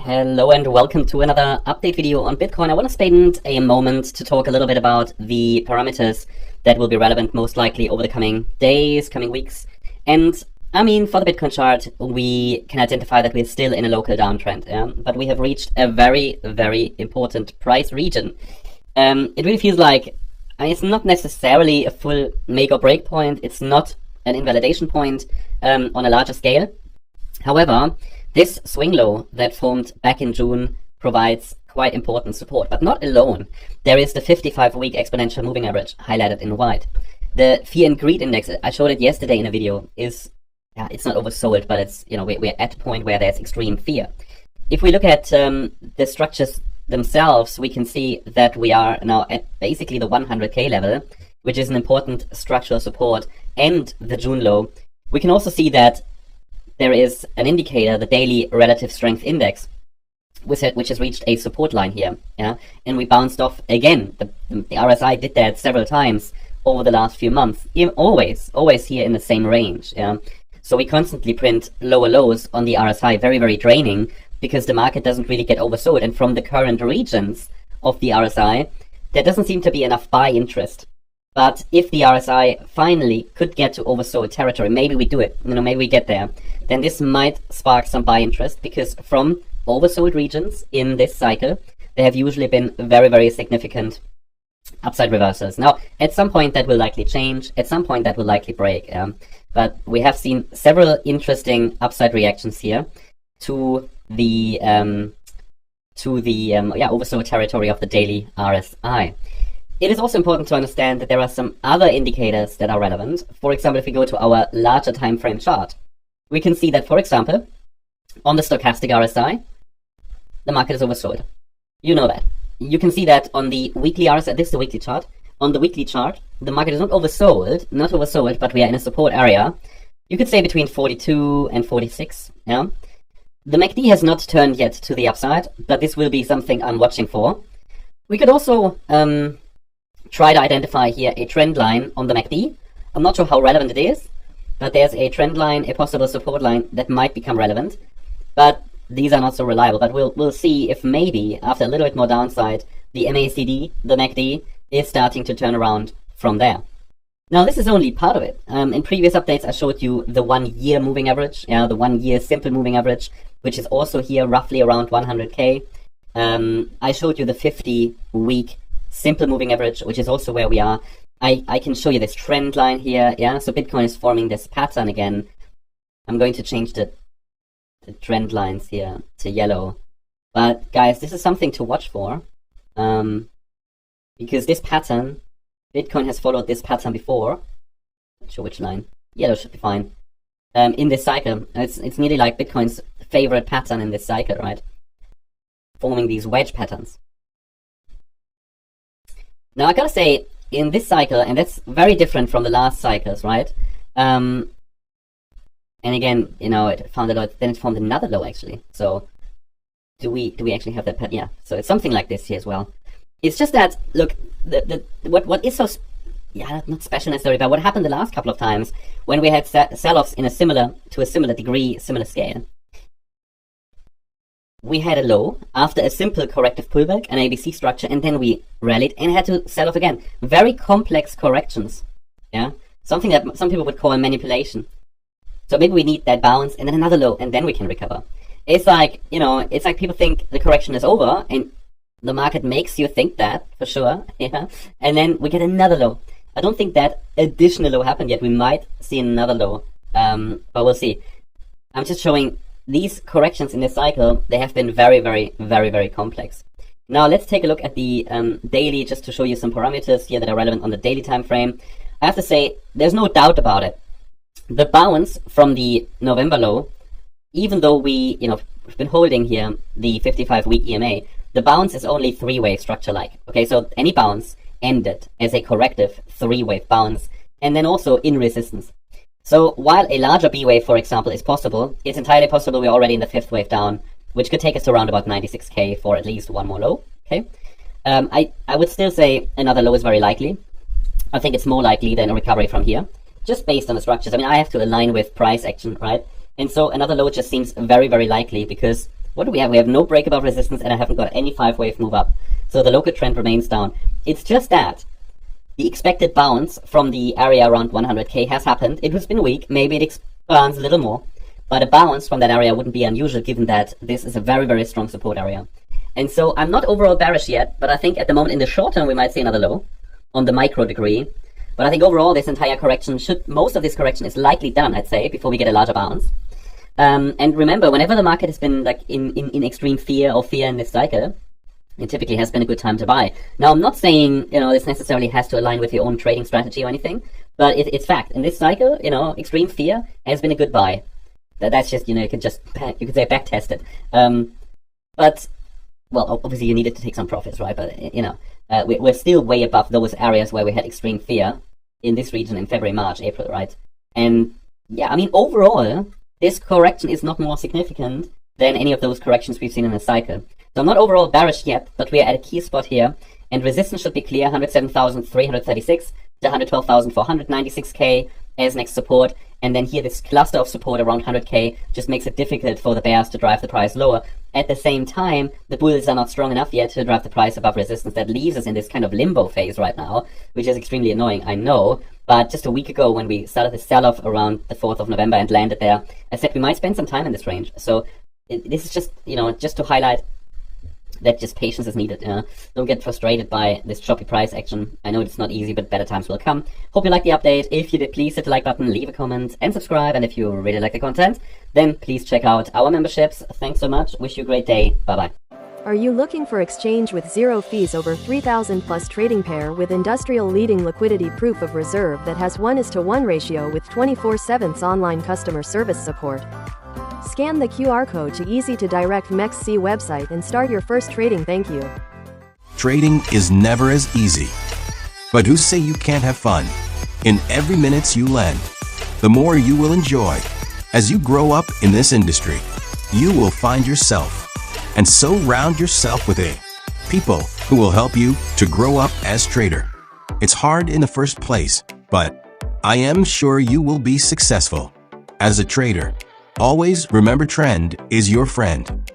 Hello and welcome to another update video on Bitcoin. I want to spend a moment to talk a little bit about the parameters that will be relevant most likely over the coming days, coming weeks. And I mean, for the Bitcoin chart, we can identify that we're still in a local downtrend, but we have reached a very, very important price region. It really feels like, it's not necessarily a full make or break point. It's not an invalidation point on a larger scale. However, this swing low that formed back in June provides quite important support, but not alone. There is the 55-week exponential moving average highlighted in white. The fear and greed index, I showed it yesterday in a video, is, it's not oversold, but it's, we're at a point where there's extreme fear. If we look at the structures themselves, we can see that we are now at basically the 100K level, which is an important structural support, and the June low. We can also see that there is an indicator, the daily relative strength index, which has reached a support line here, and we bounced off again. The RSI did that several times over the last few months, always here in the same range. So we constantly print lower lows on the RSI, very, very draining, because the market doesn't really get oversold. And from the current regions of the RSI, there doesn't seem to be enough buy interest. But if the RSI finally could get to oversold territory, maybe we do it, maybe we get there, then this might spark some buy interest, because from oversold regions in this cycle, there have usually been very, very significant upside reversals. Now, at some point that will likely change, at some point that will likely break, but we have seen several interesting upside reactions here to the oversold territory of the daily RSI. It is also important to understand that there are some other indicators that are relevant. For example, if we go to our larger time frame chart, we can see that, for example, on the stochastic RSI, the market is oversold. You know that. You can see that on the weekly RSI, this is the weekly chart. On the weekly chart, the market is not oversold, but we are in a support area. You could say between 42 and 46, The MEXC has not turned yet to the upside, but this will be something I'm watching for. We could also try to identify here a trend line on the MEXC. I'm not sure how relevant it is, but there's a trend line, a possible support line that might become relevant. But these are not so reliable. But we'll see if maybe after a little bit more downside, the MACD, the MEXC, is starting to turn around from there. Now, this is only part of it. In previous updates, I showed you the 1 year moving average, the 1 year simple moving average, which is also here roughly around 100K. I showed you the 50-week simple moving average, which is also where we are. I can show you this trend line here, so Bitcoin is forming this pattern again. I'm going to change the trend lines here to yellow. But guys, this is something to watch for, because this pattern, Bitcoin has followed this pattern before. Not sure which line. Yellow should be fine. In this cycle, it's nearly like Bitcoin's favorite pattern in this cycle, right? Forming these wedge patterns. Now, I gotta say, in this cycle, and that's very different from the last cycles, right? And again, it found a low, then it formed another low, actually. So, do we actually have that pattern? Yeah, so it's something like this here as well. It's just that, look, what is so, not special necessarily, but what happened the last couple of times when we had sell-offs to a similar degree, similar scale, we had a low after a simple corrective pullback, an ABC structure, and then we rallied and had to sell off again. Very complex corrections, something that some people would call manipulation. So maybe we need that bounce and then another low, and then we can recover. It's like, it's like people think the correction is over, and the market makes you think that, for sure, and then we get another low. I don't think that additional low happened yet. We might see another low, but we'll see. I'm just showing these corrections in this cycle. They have been very, very, very, very complex. Now let's take a look at the daily, just to show you some parameters here that are relevant on the daily time frame. I have to say, there's no doubt about it. The bounce from the November low, even though we've been holding here the 55-week EMA, the bounce is only three-wave structure-like. Okay, so any bounce ended as a corrective three-wave bounce, and then also in resistance. So while a larger B wave, for example, is possible, it's entirely possible we're already in the fifth wave down, which could take us to around about 96K for at least one more low. Okay, I would still say another low is very likely. I think it's more likely than a recovery from here, just based on the structures. I mean, I have to align with price action, right? And so another low just seems very, very likely, because what do we have? We have no break above resistance, and I haven't got any 5-wave move up. So the local trend remains down. It's just that the expected bounce from the area around 100k has happened. It has been weak. Maybe it expands a little more. But a bounce from that area wouldn't be unusual, given that this is a very, very strong support area. And so I'm not overall bearish yet, but I think at the moment in the short term we might see another low on the micro degree. But I think overall this entire correction most of this correction is likely done, I'd say, before we get a larger bounce. And remember, whenever the market has been like in extreme fear in this cycle, it typically has been a good time to buy. Now, I'm not saying, this necessarily has to align with your own trading strategy or anything, but it's fact. In this cycle, extreme fear has been a good buy. That's just, you could say back test it. But, well, obviously you needed to take some profits, right? But, we're still way above those areas where we had extreme fear in this region in February, March, April, right? And, yeah, I mean, overall, this correction is not more significant than any of those corrections we've seen in the cycle. So I'm not overall bearish yet, but we are at a key spot here, and resistance should be clear, 107,336 to 112,496k as next support, and then here this cluster of support around 100k just makes it difficult for the bears to drive the price lower. At the same time, the bulls are not strong enough yet to drive the price above resistance. That leaves us in this kind of limbo phase right now, which is extremely annoying, I know. But just a week ago, when we started the sell-off around the 4th of November and landed there, I said we might spend some time in this range. So this is just, just to highlight that just patience is needed. Don't get frustrated by this choppy price action. I know it's not easy, but better times will come. Hope you liked the update. If you did, please hit the like button, leave a comment, and subscribe. And if you really like the content, then please check out our memberships. Thanks so much. Wish you a great day. Bye-bye. Are you looking for exchange with zero fees over 3,000 plus trading pair with industrial leading liquidity proof of reserve that has 1:1 ratio with 24/7 online customer service support? Scan the QR code to easy to direct MEXC website and start your first trading. Thank you. Trading is never as easy. But who say you can't have fun? In every minute you lend, the more you will enjoy. As you grow up in this industry, you will find yourself, and so round yourself with people who will help you to grow up as trader. It's hard in the first place, but I am sure you will be successful. As a trader, always remember trend is your friend.